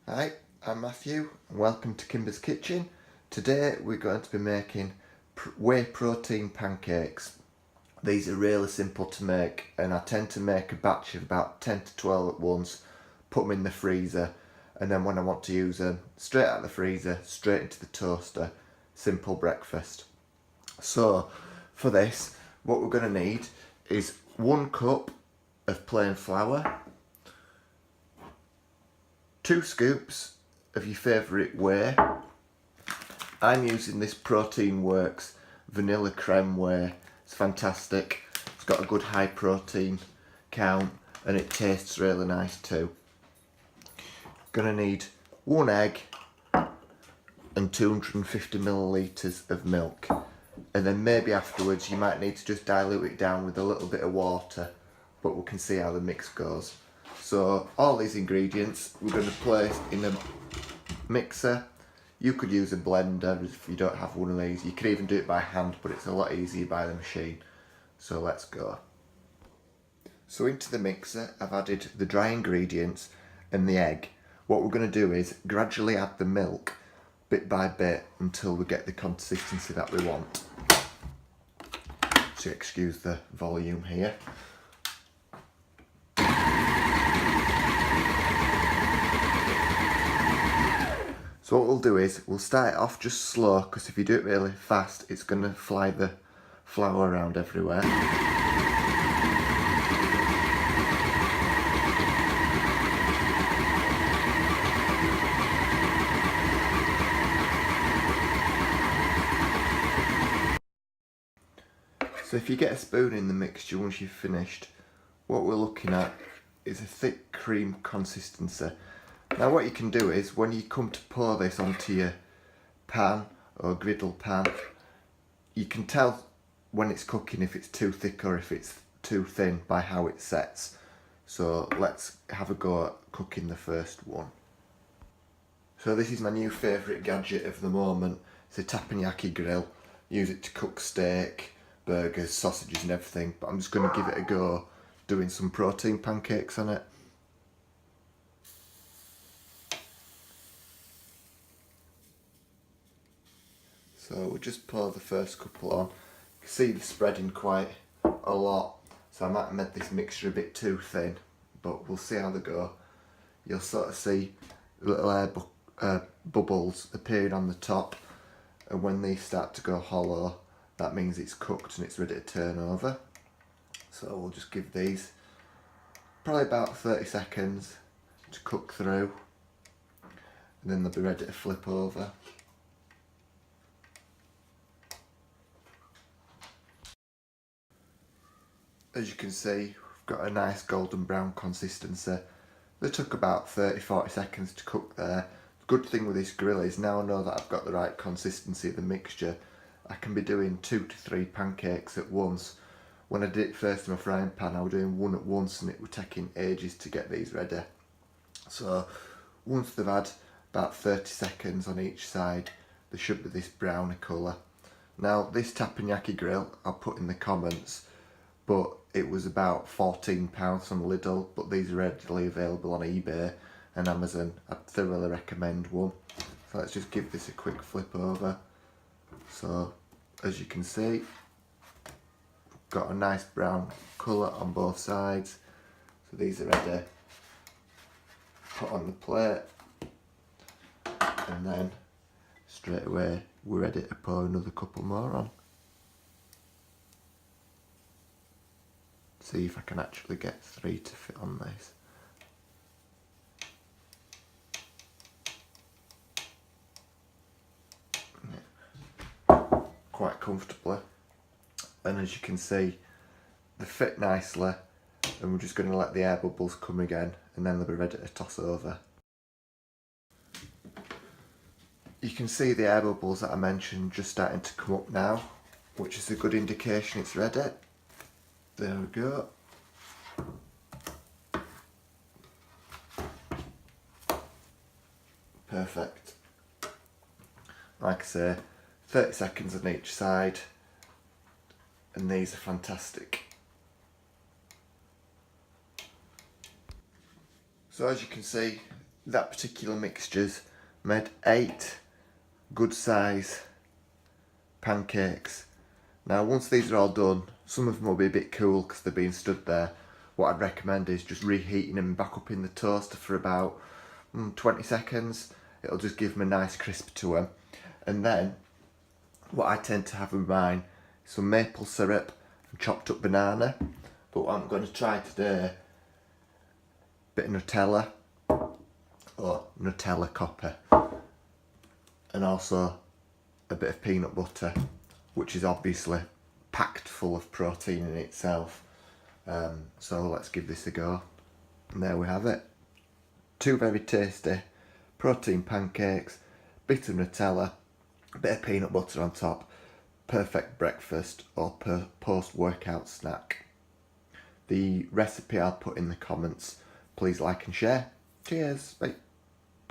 Hi, I'm Matthew and welcome to Kimber's Kitchen. Today we're going to be making whey protein pancakes. These are really simple to make and I tend to make a batch of about 10 to 12 at once, put them in the freezer, and then when I want to use them, straight out of the freezer, straight into the toaster. Simple breakfast. So for this, what we're going to need is 1 cup of plain flour, 2 scoops of your favourite whey. I'm using this Protein Works vanilla creme whey. It's fantastic. It's got a good high protein count and it tastes really nice too. Gonna need 1 egg and 250 millilitres of milk, and then maybe afterwards you might need to just dilute it down with a little bit of water, but we can see how the mix goes. So all these ingredients we're going to place in a mixer. You could use a blender if you don't have one of these. You could even do it by hand, but it's a lot easier by the machine. So let's go. So into the mixer I've added the dry ingredients and the egg. What we're going to do is gradually add the milk bit by bit until we get the consistency that we want. So excuse the volume here. So what we'll do is we'll start it off just slow, because if you do it really fast it's going to fly the flour around everywhere. So if you get a spoon in the mixture once you've finished, what we're looking at is a thick cream consistency. Now what you can do is, when you come to pour this onto your pan or griddle pan, you can tell when it's cooking if it's too thick or if it's too thin by how it sets. So let's have a go at cooking the first one. So this is my new favourite gadget of the moment. It's a teppanyaki grill. Use it to cook steak, burgers, sausages and everything, but I'm just going to give it a go doing some protein pancakes on it. So we'll just pour the first couple on. You can see they're spreading quite a lot, so I might have made this mixture a bit too thin, but we'll see how they go. You'll sort of see little air bubbles appearing on the top, and when these start to go hollow, that means it's cooked and it's ready to turn over. So we'll just give these probably about 30 seconds to cook through, and then they'll be ready to flip over. As you can see, we've got a nice golden brown consistency. They took about 30-40 seconds to cook there. The good thing with this grill is now I know that I've got the right consistency of the mixture, I can be doing 2 to 3 pancakes at once. When I did it first in my frying pan, I was doing one at once and it was taking ages to get these ready. So once they've had about 30 seconds on each side, they should be this browny colour. Now this teppanyaki grill I'll put in the comments, but it was about £14 from Lidl, but these are readily available on eBay and Amazon. I'd thoroughly recommend one. So let's just give this a quick flip over. So as you can see, we've got a nice brown colour on both sides. So these are ready. Put on the plate, and then straight away we're ready to pour another couple more on. See if I can actually get 3 to fit on this. Yeah. Quite comfortably, and as you can see they fit nicely, and we're just going to let the air bubbles come again and then they'll be ready to toss over. You can see the air bubbles that I mentioned just starting to come up now, which is a good indication it's ready. There we go. Perfect. Like I say, 30 seconds on each side, and these are fantastic. So as you can see, that particular mixture's made 8 good size pancakes. Now once these are all done, some of them will be a bit cool because they're being stood there. What I'd recommend is just reheating them back up in the toaster for about 20 seconds. It'll just give them a nice crisp to them. And then what I tend to have with mine is some maple syrup and chopped up banana. But what I'm going to try today, bit of Nutella or Nutella copper, and also a bit of peanut butter, which is obviously packed full of protein in itself. So let's give this a go. And there we have it. 2 very tasty protein pancakes, bit of Nutella, a bit of peanut butter on top. Perfect breakfast or post-workout snack. The recipe I'll put in the comments. Please like and share. Cheers. Bye.